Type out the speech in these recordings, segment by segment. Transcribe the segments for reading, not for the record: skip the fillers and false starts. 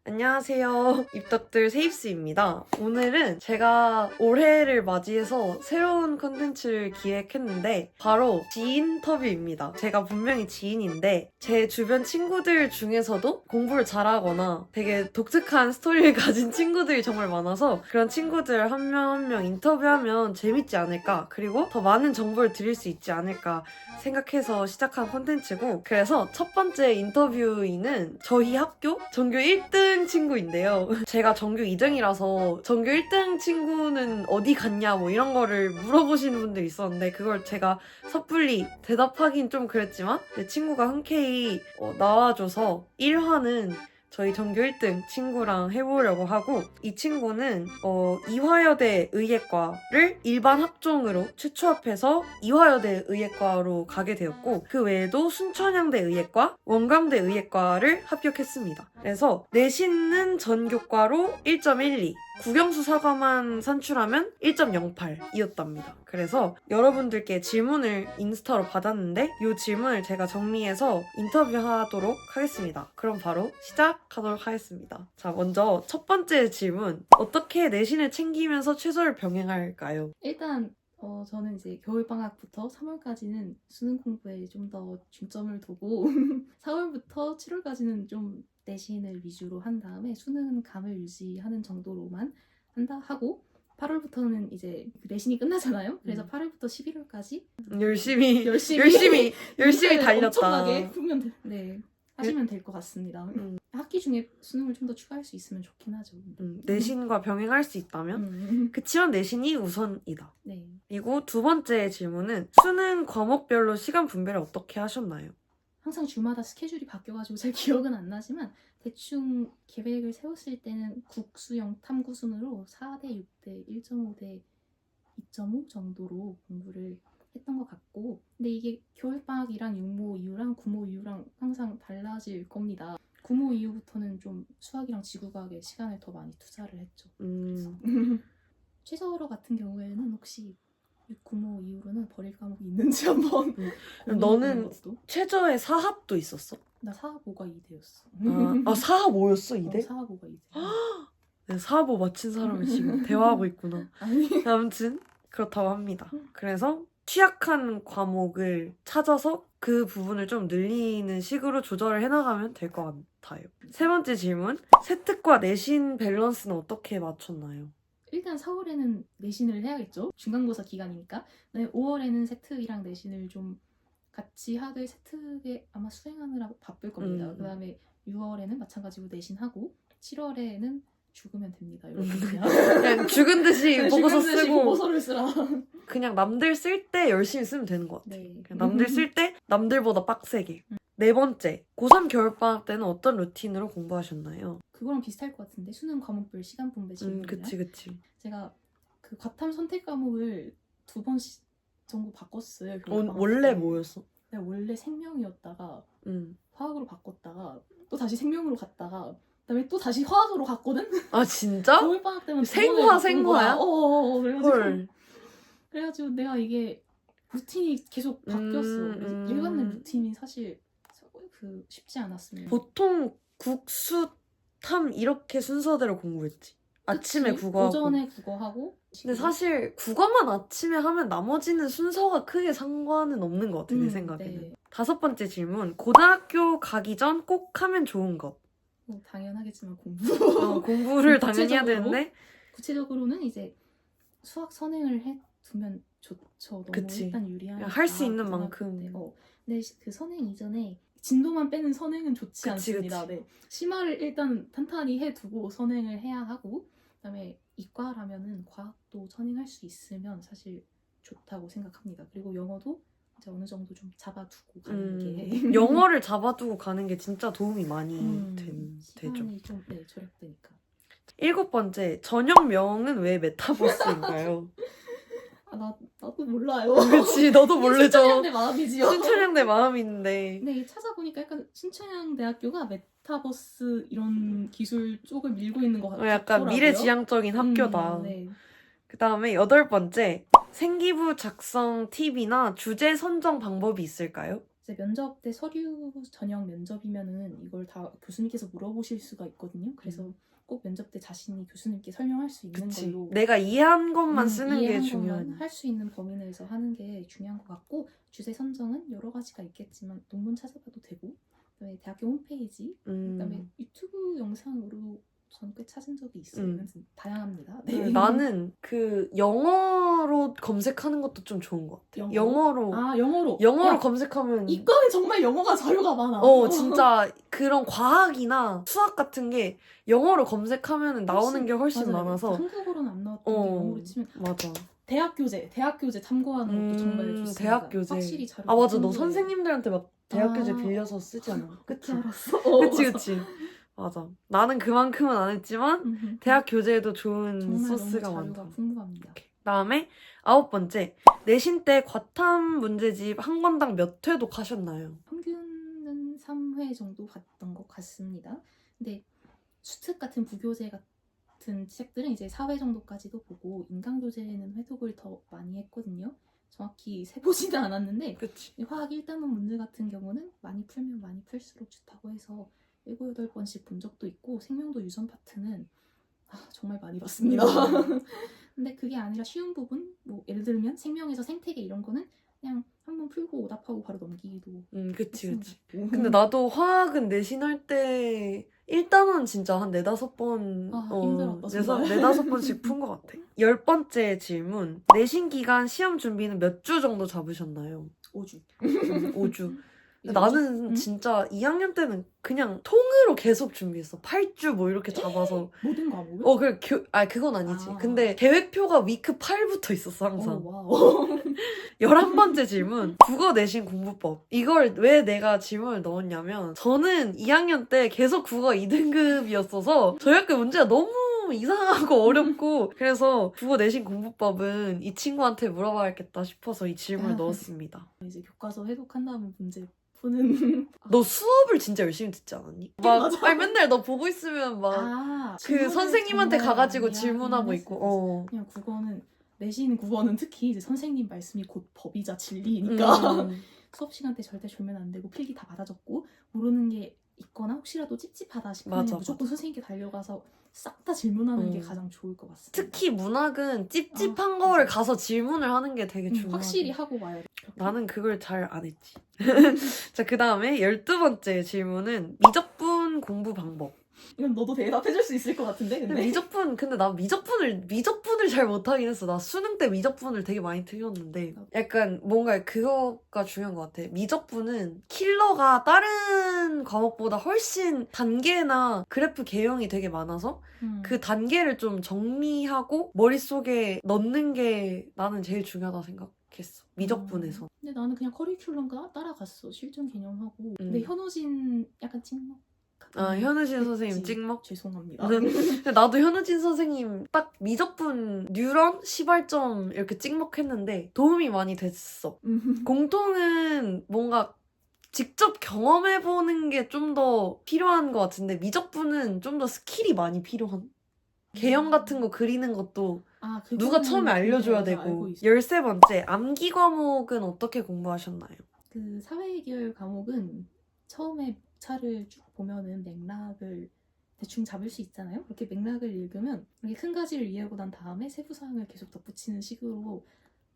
안녕하세요. 입덕들 세입스입니다. 오늘은 제가 올해를 맞이해서 새로운 컨텐츠를 기획했는데 바로 지인터뷰입니다. 제가 분명히 지인인데 제 주변 친구들 중에서도 공부를 잘하거나 되게 독특한 스토리를 가진 친구들이 정말 많아서 그런 친구들 한 명 한 명 인터뷰하면 재밌지 않을까, 그리고 더 많은 정보를 드릴 수 있지 않을까 생각해서 시작한 콘텐츠고, 그래서 첫 번째 인터뷰인은 저희 학교 전교 1등 친구인데요. 제가 전교 2등이라서 전교 1등 친구는 어디 갔냐 뭐 이런 거를 물어보시는 분들이 있었는데, 그걸 제가 섣불리 대답하긴 좀 그랬지만 내 친구가 흔쾌히 나와줘서 1화는 저희 전교 1등 친구랑 해보려고 하고, 이 친구는 이화여대 의예과를 일반 학종으로 최초합해서 이화여대 의예과로 가게 되었고, 그 외에도 순천향대 의예과, 원광대 의예과를 합격했습니다. 그래서 내신은 전교과로 1.12, 국영수 사과만 산출하면 1.08이었답니다. 그래서 여러분들께 질문을 인스타로 받았는데 이 질문을 제가 정리해서 인터뷰하도록 하겠습니다. 그럼 바로 시작하도록 하겠습니다. 자, 먼저 첫 번째 질문. 어떻게 내신을 챙기면서 최저를 병행할까요? 일단 저는 이제 겨울방학부터 3월까지는 수능 공부에 좀 더 중점을 두고 4월부터 7월까지는 좀 내신을 위주로 한 다음에 수능 감을 유지하는 정도로만 한다 하고, 8월부터는 이제 내신이 끝나잖아요. 그래서 8월부터 11월까지 열심히 문제를 달렸다. 엄청나게 풀면 하시면 될 것 같습니다. 학기 중에 수능을 좀 더 추가할 수 있으면 좋긴 하죠. 내신과 병행할 수 있다면? 그치만 내신이 우선이다. 네. 그리고 두 번째 질문은 수능 과목별로 시간 분배를 어떻게 하셨나요? 항상 주마다 스케줄이 바뀌어가지고 잘 기억은 안 나지만 대충 계획을 세웠을 때는 국수형 탐구순으로 4대 6대 1.5대 2.5 정도로 공부를 했던 것 같고, 근데 이게 겨울방학이랑 육모 이후랑 구모 이후랑 항상 달라질 겁니다. 구모 이후부터는 좀 수학이랑 지구과학에 시간을 더 많이 투자를 했죠. 최저로 같은 경우에는 혹시 구모 이후로는 버릴 과목이 있는지 한번 너는 최저의 사합도 있었어? 나 사합5가 2대였어. 사합 5였어? 2대? 사합5가 2대. 네, 사합 5 맞힌 사람이 지금 대화하고 있구나. 아니. 아무튼 그렇다고 합니다. 그래서 취약한 과목을 찾아서 그 부분을 좀 늘리는 식으로 조절을 해나가면 될 것 같아요. 세 번째 질문. 세특과 내신 밸런스는 어떻게 맞췄나요? 일단 4월에는 내신을 해야겠죠. 중간고사 기간이니까. 5월에는 세특이랑 내신을 좀 같이 하되 세특에 아마 수행하느라 바쁠 겁니다. 그 다음에 6월에는 마찬가지로 내신하고 7월에는 죽으면 됩니다. 여러분 그냥 죽은 듯이 보고서 쓰고 보고서를 쓰라. 그냥 남들 쓸 때 열심히 쓰면 되는 것 같아요. 네. 그냥 남들 쓸 때 남들보다 빡세게. 네 번째, 고3 겨울방학 때는 어떤 루틴으로 공부하셨나요? 그거랑 비슷할 것 같은데, 수능 과목별 시간 분배 질문이랑. 그치. 제가 그 과탐 선택 과목을 2번씩 정도 바꿨어요. 원래 뭐였어? 내가 원래 생명이었다가 화학으로 바꿨다가 또 다시 생명으로 갔다가 그다음에 또 다시 화학으로 갔거든? 아 진짜? 겨울방학 때문에 생화야? 그래가지고 내가 이게 루틴이 계속 바뀌었어. 일관된 루틴이 사실 쉽지 않았습니다. 보통 국수, 탐 이렇게 순서대로 공부했지. 아침에 국어하고. 오전에 국어하고. 근데 사실 국어만 아침에 하면 나머지는 순서가 크게 상관은 없는 것 같아, 내 생각에는. 네. 다섯 번째 질문. 고등학교 가기 전 꼭 하면 좋은 것. 당연하겠지만 공부를 당연히 해야 되는데. 구체적으로는 이제 수학 선행을 해두면 좋죠. 너무 그치. 일단 유리하니까. 할 수 있는 만큼. 근데 그 선행 이전에 진도만 빼는 선행은 좋지 않습니다. 네. 심화를 일단 탄탄히 해두고 선행을 해야 하고, 그다음에 이과라면은 과학도 선행할 수 있으면 사실 좋다고 생각합니다. 그리고 영어도 이제 어느 정도 좀 잡아두고 가는 게 영어를 잡아두고 가는 게 진짜 도움이 많이 되죠. 시간이 좀 절약되니까. 일곱 번째, 전형명은 왜 메타버스인가요? 나도 몰라요. 그렇지, 너도 모르죠. 신천향대 마음이지요. 신천향대 마음인데. 네, 찾아보니까 약간 신천향대학교가 메타버스 이런 기술 쪽을 밀고 있는 것 같더라고요. 약간 미래지향적인 학교다. 네. 그 다음에 여덟 번째, 생기부 작성 팁이나 주제 선정 방법이 있을까요? 이제 면접 때 서류 전형 면접이면은 이걸 다 교수님께서 물어보실 수가 있거든요. 그래서 꼭 면접 때 자신이 교수님께 설명할 수 있는 그치. 걸로 내가 이해한 것만 쓰는 게 이해한 중요하니. 것만 할 수 있는 범위 내에서 하는 게 중요한 것 같고 주제 선정은 여러 가지가 있겠지만 논문 찾아봐도 되고 그다음에 대학교 홈페이지 그다음에 유튜브 영상으로 저는 꽤 찾은 적이 있어요. 그래서 다양합니다. 네. 나는 그 영어로 검색하는 것도 좀 좋은 것 같아. 영어로 영어로 야, 검색하면 이과는 정말 영어가 자료가 많아. 진짜 그런 과학이나 수학 같은 게 영어로 검색하면 나오는 게 훨씬 맞아요. 많아서 한국어로는 안 나왔던 게 영어로 치면 맞아. 대학 교재 참고하는 것도 정말 좋습니다. 대학 교재. 확실히 자료가 맞아. 너 풍부해요. 선생님들한테 막 대학 교재 빌려서 쓰잖아. 그치 그치? 알았어. 그치. 맞아. 나는 그만큼은 안 했지만 대학 교재에도 좋은 정말 소스가 너무 많다. 자료가 풍부합니다. 다음에 9번째. 내신 때 과탐 문제집 한 권당 몇 회 독하셨나요? 평균은 3회 정도 봤던 것 같습니다. 근데 수특 같은 부교재 같은 책들은 이제 4회 정도까지도 보고 인강교재는 회독을 더 많이 했거든요. 정확히 세보지는 않았는데 그치. 화학 1단원 문제 같은 경우는 많이 풀면 많이 풀수록 좋다고 해서 7, 8번씩 본 적도 있고 생명도 유전 파트는 정말 많이 봤습니다. 근데 그게 아니라 쉬운 부분 뭐 예를 들면 생명에서 생태계 이런 거는 그냥 한번 풀고 오답하고 바로 넘기기도 그치. 했습니다. 근데 나도 화학은 내신할 때 1단원 진짜 한 4-5번 힘들었다 정말. 4-5번씩 푼 것 같아. 10번째 질문. 내신 기간 시험 준비는 몇 주 정도 잡으셨나요? 5주. 5주. 나는 진짜 2학년 때는 그냥 통으로 계속 준비했어. 8주 뭐 이렇게 잡아서. 모든 과목을? 그건 아니지. 근데 계획표가 위크 8부터 있었어, 항상. 와우. 11번째 질문. 국어 내신 공부법. 이걸 왜 내가 질문을 넣었냐면 저는 2학년 때 계속 국어 2등급이었어서 저희 학교 문제가 너무 이상하고 어렵고 그래서 국어 내신 공부법은 이 친구한테 물어봐야겠다 싶어서 이 질문을 넣었습니다. 이제 교과서 해독한 다음에 문제 푸는 너 수업을 진짜 열심히 듣지 않았니? 아니 맨날 너 보고 있으면 막 그 선생님한테 가가지고 질문하고 있고 그냥 내신 국어는 특히 이제 선생님 말씀이 곧 법이자 진리니까 수업 시간 때 절대 졸면 안 되고 필기 다 받아 적고 모르는 게 있거나 혹시라도 찝찝하다 싶으면 무조건 선생님께 달려가서 싹 다 질문하는 게 가장 좋을 것 같습니다. 특히 문학은 찝찝한 거를 가서 질문을 하는 게 되게 중요해. 확실히 하고 와야 돼. 나는 그걸 잘 안 했지. 자, 그 다음에 12번째 질문은 미적분 공부 방법. 이건 너도 대답해줄 수 있을 것 같은데? 근데 나 미적분을 잘 못하긴 했어. 나 수능 때 미적분을 되게 많이 틀렸는데 약간 뭔가 그거가 중요한 것 같아. 미적분은 킬러가 다른 과목보다 훨씬 단계나 그래프 개형이 되게 많아서 그 단계를 좀 정리하고 머릿속에 넣는 게 나는 제일 중요하다 생각했어. 미적분에서. 근데 나는 그냥 커리큘럼 따라갔어. 실전 개념하고. 근데 현우진 약간 찍먹. 현우진 선생님 찍먹? 죄송합니다. 나도 현우진 선생님 딱 미적분 뉴런 시발점 이렇게 찍먹했는데 도움이 많이 됐어. 공통은 뭔가 직접 경험해보는 게 좀 더 필요한 것 같은데 미적분은 좀 더 스킬이 많이 필요한 개형 같은 거 그리는 것도 누가 처음에 알려줘야 되고. 13번째 암기 과목은 어떻게 공부하셨나요? 그 사회계열 과목은 처음에 차를 쭉 보면은 맥락을 대충 잡을 수 있잖아요. 그렇게 맥락을 읽으면 이렇게 큰 가지를 이해하고 난 다음에 세부 사항을 계속 덧붙이는 식으로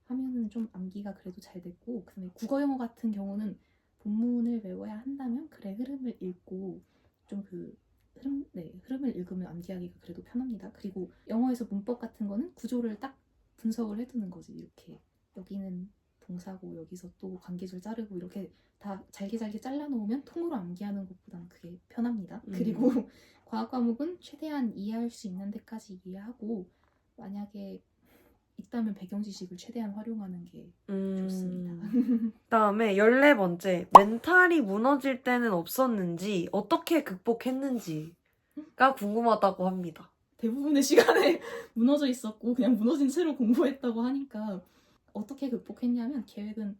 하면은 좀 암기가 그래도 잘 됐고, 그다음에 국어 영어 같은 경우는 본문을 외워야 한다면 글의 흐름을 읽고 좀 흐름을 읽으면 암기하기가 그래도 편합니다. 그리고 영어에서 문법 같은 거는 구조를 딱 분석을 해두는 거지. 이렇게 여기는 동사고 여기서 또 관계절 자르고 이렇게 다 잘게 잘라놓으면 통으로 암기하는 것보다는 그게 편합니다. 그리고 과학 과목은 최대한 이해할 수 있는 데까지 이해하고 만약에 있다면 배경 지식을 최대한 활용하는 게 좋습니다. 다음에 14번째 멘탈이 무너질 때는 없었는지 어떻게 극복했는지가 궁금하다고 합니다. 대부분의 시간에 무너져 있었고 그냥 무너진 채로 공부했다고 하니까 어떻게 극복했냐면 계획은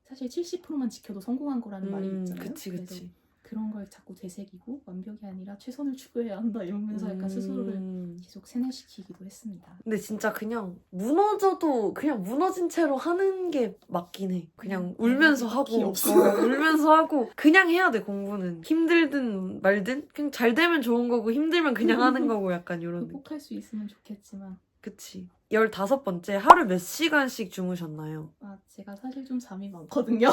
사실 70%만 지켜도 성공한 거라는 말이 있잖아요. 그치. 그래서 그런 걸 자꾸 되새기고 완벽이 아니라 최선을 추구해야 한다 이러면서 약간 스스로를 계속 세뇌시키기도 했습니다. 근데 진짜 그냥 무너져도 그냥 무너진 채로 하는 게 맞긴 해. 그냥 울면서 딱히 하고, 없어. 울면서 하고, 그냥 해야 돼, 공부는. 힘들든 말든, 그냥 잘 되면 좋은 거고, 힘들면 그냥 하는 거고, 약간 이런 느낌. 극복할 수 있으면 좋겠지만 그치. 15번째, 하루 몇 시간씩 주무셨나요? 제가 사실 좀 잠이 많거든요.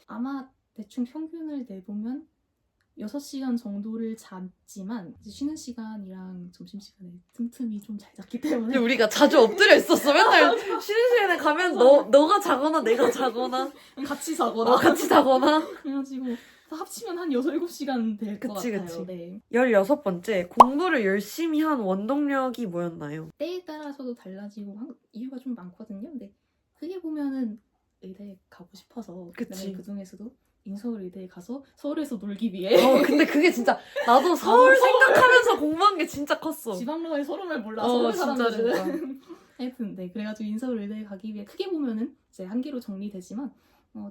아마 대충 평균을 내보면 6시간 정도를 잤지만 이제 쉬는 시간이랑 점심시간에 틈틈이 좀 잘 잤기 근데 때문에 우리가 자주 엎드려 있었어. 맨날 쉬는 시간에 가면 너가 자거나 내가 자거나, 같이 자거나 같이 자거나. 그래가지고 합치면 한 6, 7시간 될 것 그치, 같아요. 그치. 네. 16번째, 공부를 열심히 한 원동력이 뭐였나요? 때에 따라서도 달라지고 이유가 좀 많거든요. 근데 크게 보면은 의대에 가고 싶어서 그치. 그 중에서도 인서울 의대에 가서 서울에서 놀기 위해 근데 그게 진짜 나도 서울 생각하면서 공부한 게 진짜 컸어. 지방로의 서름을 몰라 서울 진짜 사람들은. 하여튼 네 그래가지고 인서울 의대에 가기 위해 크게 보면은 이제 한 개로 정리되지만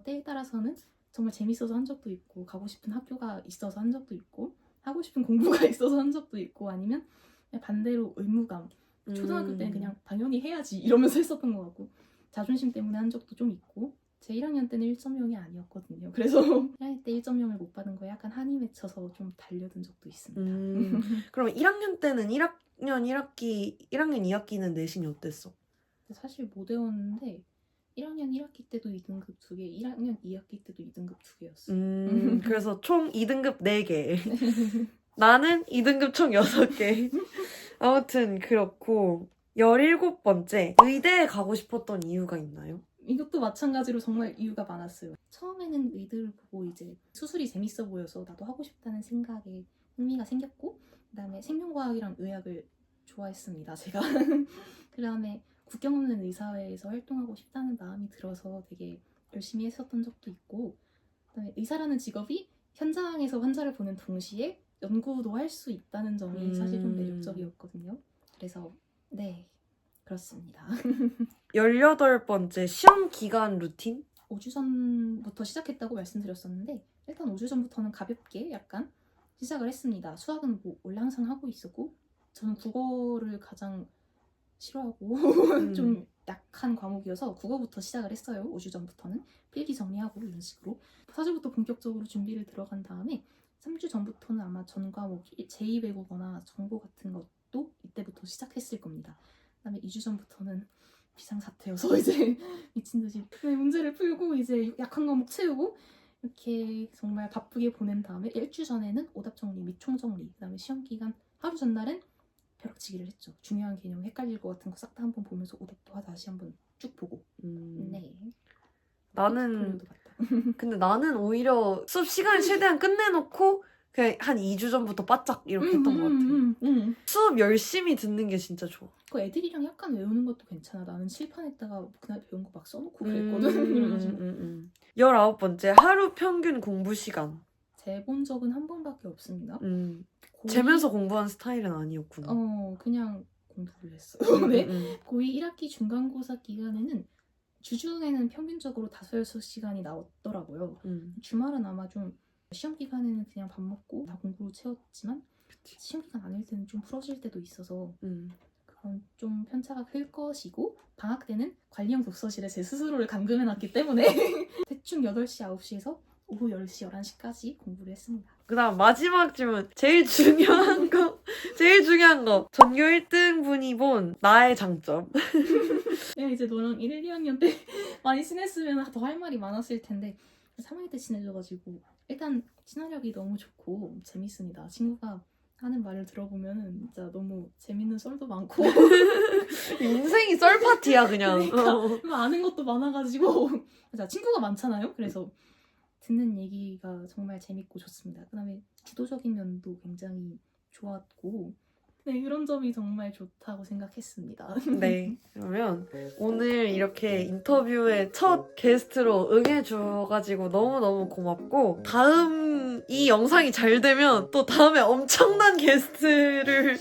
때에 따라서는 정말 재밌어서 한 적도 있고 가고 싶은 학교가 있어서 한 적도 있고 하고 싶은 공부가 있어서 한 적도 있고 아니면 반대로 의무감 초등학교 때는 그냥 당연히 해야지 이러면서 했었던 것 같고 자존심 때문에 한 적도 좀 있고 제 1학년 때는 1.0이 아니었거든요. 그래서 1학년 때 1.0을 못 받은 거에 약간 한이 맺혀서 좀 달려든 적도 있습니다. 그러면 1학년 때는 1학년 1학기, 1학년 2학기는 내신이 어땠어? 사실 못 외웠는데 1학년 1학기 때도 2등급 2개, 1학년 2학기 때도 2등급 2개였어요. 그래서 총 2등급 4개. 나는 2등급 총 6개. 아무튼 그렇고 17번째, 의대에 가고 싶었던 이유가 있나요? 이것도 마찬가지로 정말 이유가 많았어요. 처음에는 의대를 보고 이제 수술이 재밌어 보여서 나도 하고 싶다는 생각에 흥미가 생겼고 그다음에 생명과학이랑 의학을 좋아했습니다. 제가 그다음에 국경 없는 의사회에서 활동하고 싶다는 마음이 들어서 되게 열심히 했었던 적도 있고 그다음에 의사라는 직업이 현장에서 환자를 보는 동시에 연구도 할 수 있다는 점이 사실 좀 매력적이었거든요. 그래서 네 그렇습니다. 18번째, 시험 기간 루틴? 5주 전부터 시작했다고 말씀드렸었는데 일단 5주 전부터는 가볍게 약간 시작을 했습니다. 수학은 뭐 원래 항상 하고 있었고 저는 국어를 가장 싫어하고 좀 약한 과목이어서 국어부터 시작을 했어요. 5주 전부터는 필기 정리하고 이런 식으로 4주부터 본격적으로 준비를 들어간 다음에 3주 전부터는 아마 전 과목 제2외국어나 정보 같은 것도 이때부터 시작했을 겁니다. 그다음에 2주 전부터는 비상사태여서 이제 미친듯이 문제를 풀고 이제 약한 과목 채우고 이렇게 정말 바쁘게 보낸 다음에 1주 전에는 오답 정리 및 총정리 그다음에 시험 기간 하루 전날은 벼락치기를 했죠. 중요한 개념 헷갈릴 것 같은 거 싹 다 한번 보면서 오답도 다시 한번 쭉 보고 네. 근데 나는 오히려 수업 시간을 최대한 끝내놓고 그냥 한 2주 전부터 바짝 이렇게 했던 것 같아. 수업 열심히 듣는 게 진짜 좋아. 그 애들이랑 약간 외우는 것도 괜찮아. 나는 칠판에다가 그날 배운 거 막 써놓고 그랬거든. 이래가지고 19번째, 하루 평균 공부 시간. 재본 적은 한 번밖에 없습니다. 재면서 공부한 스타일은 아니었구나. 그냥 공부를 했어요. 네. 고2 1학기 중간고사 기간에는 주중에는 평균적으로 5-6시간이 나왔더라고요. 주말은 아마 좀 시험 기간에는 그냥 밥 먹고 다 공부로 채웠지만 그치. 시험 기간 아닐 때는 좀 풀어질 때도 있어서 그건 좀 편차가 클 것이고 방학 때는 관리형 독서실에 제 스스로를 감금해놨기 때문에 대충 8시, 9시에서 오후 10시, 11시까지 공부를 했습니다. 그 다음 마지막 질문. 제일 중요한 거. 전교 1등 분이 본 나의 장점. 내가 이제 너랑 1, 2학년 때 많이 친했으면 더 할 말이 많았을 텐데 3학년 때 친해져가지고 일단 친화력이 너무 좋고 재밌습니다. 친구가 하는 말을 들어보면 진짜 너무 재밌는 썰도 많고 인생이 썰파티야 그냥. 그러니까 아는 것도 많아가지고 자 친구가 많잖아요. 그래서 듣는 얘기가 정말 재밌고 좋습니다. 그다음에 주도적인 면도 굉장히 좋았고 네 그런 점이 정말 좋다고 생각했습니다. 네, 그러면 오늘 이렇게 인터뷰에 첫 게스트로 응해줘가지고 너무너무 고맙고 다음 이 영상이 잘 되면 또 다음에 엄청난 게스트를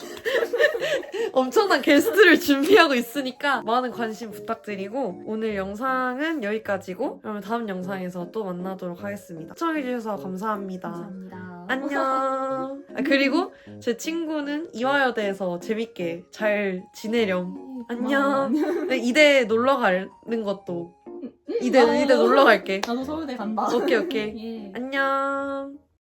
준비하고 있으니까 많은 관심 부탁드리고 오늘 영상은 여기까지고 그러면 다음 영상에서 또 만나도록 하겠습니다. 시청해주셔서 감사합니다. 감사합니다. 안녕. 아, 그리고 제 친구는 이화여대에서 재밌게 잘 지내렴. 안녕. 네, 이대 놀러 가는 것도 이대 놀러 갈게. 나도 서울대 간다. 오케이. 예. 안녕.